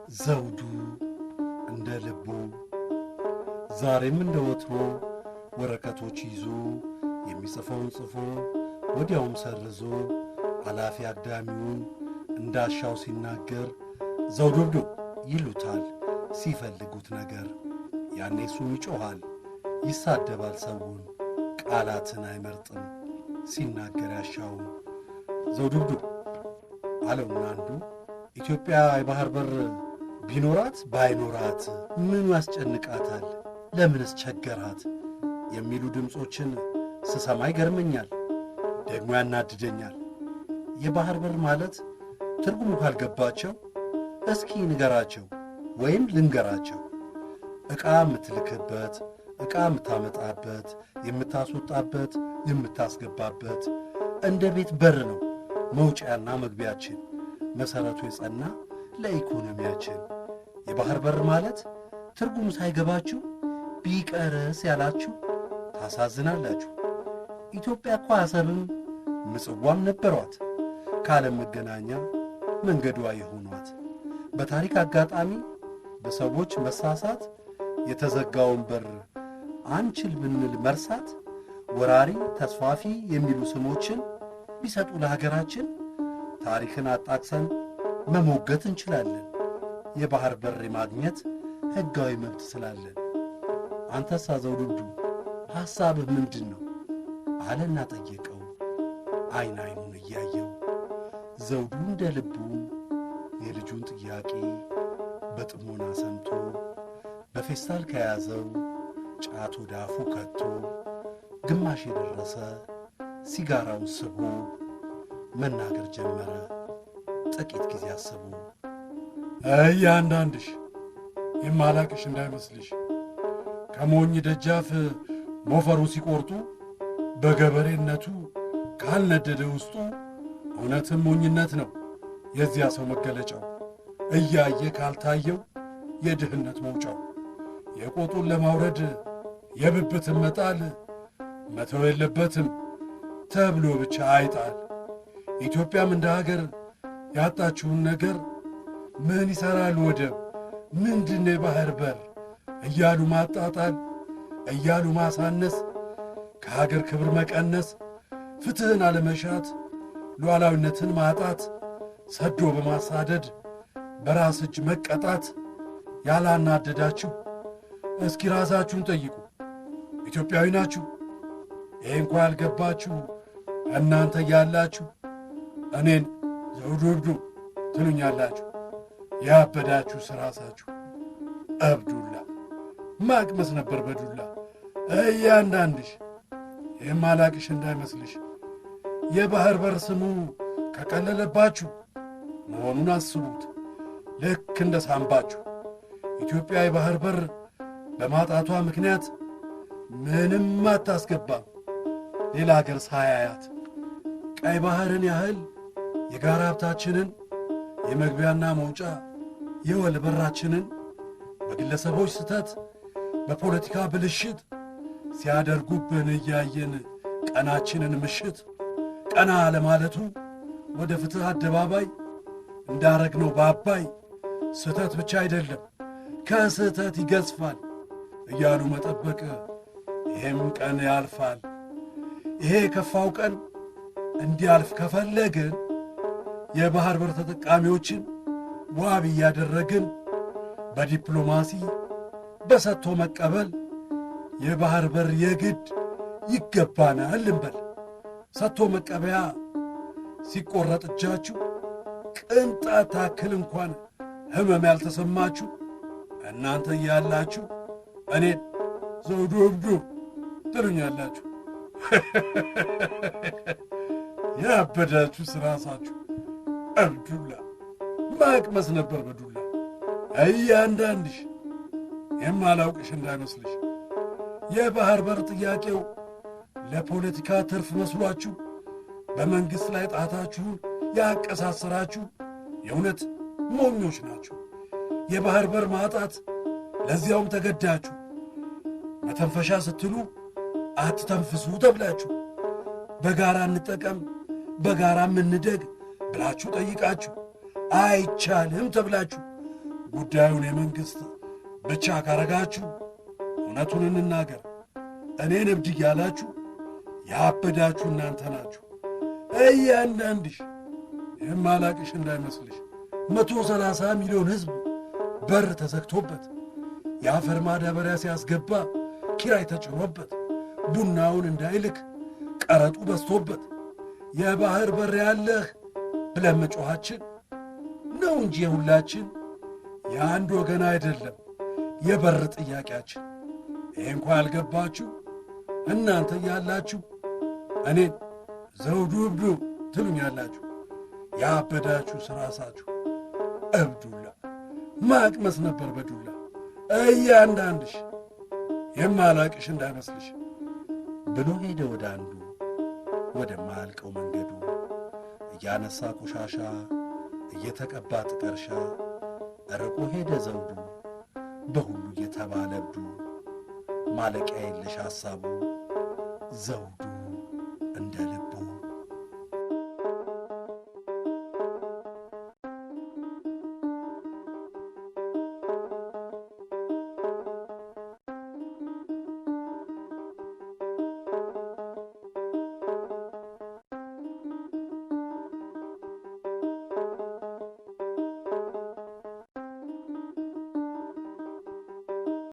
ዘውዱ እንደ ልቡ ዛሬም እንደ ወትሮ ወረቀቶች ይዞ የሚጽፈውን ጽፎ ወዲያውም ሰርዞ አላፊ አግዳሚውን እንዳሻው ሲናገር ዘውዱብዱ ይሉታል ሲፈልጉት ነገር። ያኔ እሱም ይጮኻል ይሳደባል ሰውን ቃላትን አይመርጥም ሲናገር ያሻውን። ዘውዱብዱ አለውና አንዱ ኢትዮጵያ የባህር በር ቢኖራት ባይኖራት ምኑ ያስጨንቃታል ለምንስ ቸገራት የሚሉ ድምፆችን ስሰማ ይገርመኛል፣ ደግሞ ያናድደኛል። የባህር በር ማለት ትርጉሙ ካልገባቸው እስኪ ንገራቸው ወይም ልንገራቸው። ዕቃ የምትልክበት፣ ዕቃ የምታመጣበት፣ የምታስወጣበት፣ የምታስገባበት እንደ ቤት በር ነው መውጫና መግቢያችን፣ መሠረቱ የጸና ለኢኮኖሚያችን። የባህር በር ማለት ትርጉም ሳይገባችሁ ቢቀርስ ያላችሁ ታሳዝናላችሁ። ኢትዮጵያ እኮ አሰብም ምጽዋም ነበሯት ከዓለም መገናኛ መንገዷ የሆኗት። በታሪክ አጋጣሚ በሰዎች መሳሳት የተዘጋውን በር አንችል ብንል መርሳት ወራሪ ተስፋፊ የሚሉ ስሞችን ቢሰጡ ለሀገራችን ታሪክን አጣቅሰን መሞገት እንችላለን። የባህር በር የማግኘት ሕጋዊ መብት ስላለን። አንተሳ ዘውዱብዱ ሐሳብህ ምንድን ነው አለና ጠየቀው አይን አይኑን እያየው። ዘውዱ እንደ ልቡ የልጁን ጥያቄ በጥሞና ሰምቶ በፌስታል ከያዘው ጫት ወደ አፉ ከቶ ግማሽ የደረሰ ሲጋራውን ስቦ መናገር ጀመረ ጥቂት ጊዜ አስቦ። እያንዳንድሽ የማላቅሽ እንዳይመስልሽ ከሞኝ ደጃፍ ሞፈሩ ሲቆርጡ በገበሬነቱ ካልነደደ ውስጡ እውነትም ሞኝነት ነው የዚያ ሰው መገለጫው። እያየ ካልታየው የድህነት መውጫው የቆጡን ለማውረድ የብብትን መጣል መተው የለበትም ተብሎ ብቻ አይጣል። ኢትዮጵያም እንደ ሀገር ያጣችውን ነገር ምን ይሠራል ወደብ ምንድን የባህር በር እያሉ ማጣጣል እያሉ ማሳነስ ከሀገር ክብር መቀነስ ፍትሕን አለመሻት ሉዓላዊነትን ማጣት ሰዶ በማሳደድ በራስ እጅ መቀጣት ያላናደዳችሁ እስኪ ራሳችሁን ጠይቁ። ኢትዮጵያዊ ናችሁ? ይሄ እንኳ ያልገባችሁ እናንተ ያላችሁ እኔን ዘውዱብዱ ትሉኛላችሁ። ያበዳችሁ ራሳችሁ። እብዱላ ማቅመስ ነበር በዱላ እያንዳንድሽ የማላቅሽ እንዳይመስልሽ። የባህር በር ስሙ ከቀለለባችሁ መሆኑን አስቡት ልክ እንደ ሳምባችሁ። ኢትዮጵያ የባህር በር በማጣቷ ምክንያት ምንም አታስገባም ሌላ አገር ሳያያት። ቀይ ባህርን ያህል የጋራ ሀብታችንን የመግቢያና መውጫ የወል በራችንን በግለሰቦች ስተት በፖለቲካ ብልሽት ሲያደርጉብን እያየን ቀናችንን ምሽት ቀና ለማለቱ ወደ ፍትሕ አደባባይ እንዳረግነው በአባይ ስተት ብቻ አይደለም ከስተት ይገዝፋል እያሉ መጠበቅ ይሄም ቀን ያልፋል። ይሄ የከፋው ቀን እንዲያልፍ ከፈለግን የባህር በር ተጠቃሚዎችን ዋቢ እያደረግን በዲፕሎማሲ በሰጥቶ መቀበል የባህር በር የግድ ይገባናል እንበል። ሰጥቶ መቀበያ ሲቆረጥ እጃችሁ ቅንጣት ታክል እንኳን ሕመም ያልተሰማችሁ እናንተ እያላችሁ እኔን ዘውዱብዱ ትሉኛላችሁ። ያበዳችሁ ራሳችሁ። እብዱላ ማቅመስ ነበር በዱላ እያንዳንድሽ የማላውቅሽ እንዳይመስልሽ። የባህር በር ጥያቄው ለፖለቲካ ትርፍ መስሏችሁ በመንግሥት ላይ ጣታችሁን ያቀሳሰራችሁ የእውነት ሞኞች ናችሁ። የባህር በር ማጣት ለዚያውም ተገዳችሁ መተንፈሻ ስትሉ አትተንፍሱ ተብላችሁ በጋራ እንጠቀም በጋራ እንደግ ብላችሁ ጠይቃችሁ አይቻልም ተብላችሁ ጉዳዩን የመንግሥት ብቻ ካረጋችሁ እውነቱን እንናገር፣ እኔን እብድ እያላችሁ ያበዳችሁ እናንተ ናችሁ። እያንዳንድሽ የማላቅሽ እንዳይመስልሽ 130 ሚሊዮን ሕዝብ በር ተዘግቶበት የአፈር ማዳበሪያ ሲያስገባ ኪራይ ተጭኖበት ቡናውን እንዳይልክ ቀረጡ በዝቶበት የባህር በር ያለህ ብለን መጮኻችን ነው እንጂ የሁላችን የአንድ ወገን አይደለም የበር ጥያቄያችን። ይህ እንኳ ያልገባችሁ እናንተ እያላችሁ እኔን ዘውዱ እብዱ ትሉኛላችሁ። ያበዳችሁ ራሳችሁ። እብዱላ ማቅመስ ነበር በዱላ እያንዳንድሽ የማላቅሽ እንዳይመስልሽ ብሎ ሄደ ወደ አንዱ ወደማያልቀው መንገዱ እያነሳ ቆሻሻ እየተቀባ ጥቀርሻ ርቆ ሄደ ዘውዱ በሁሉ እየተባለ እብዱ ማለቂያ የለሽ ሐሳቡ ዘውዱ እንደ ልብ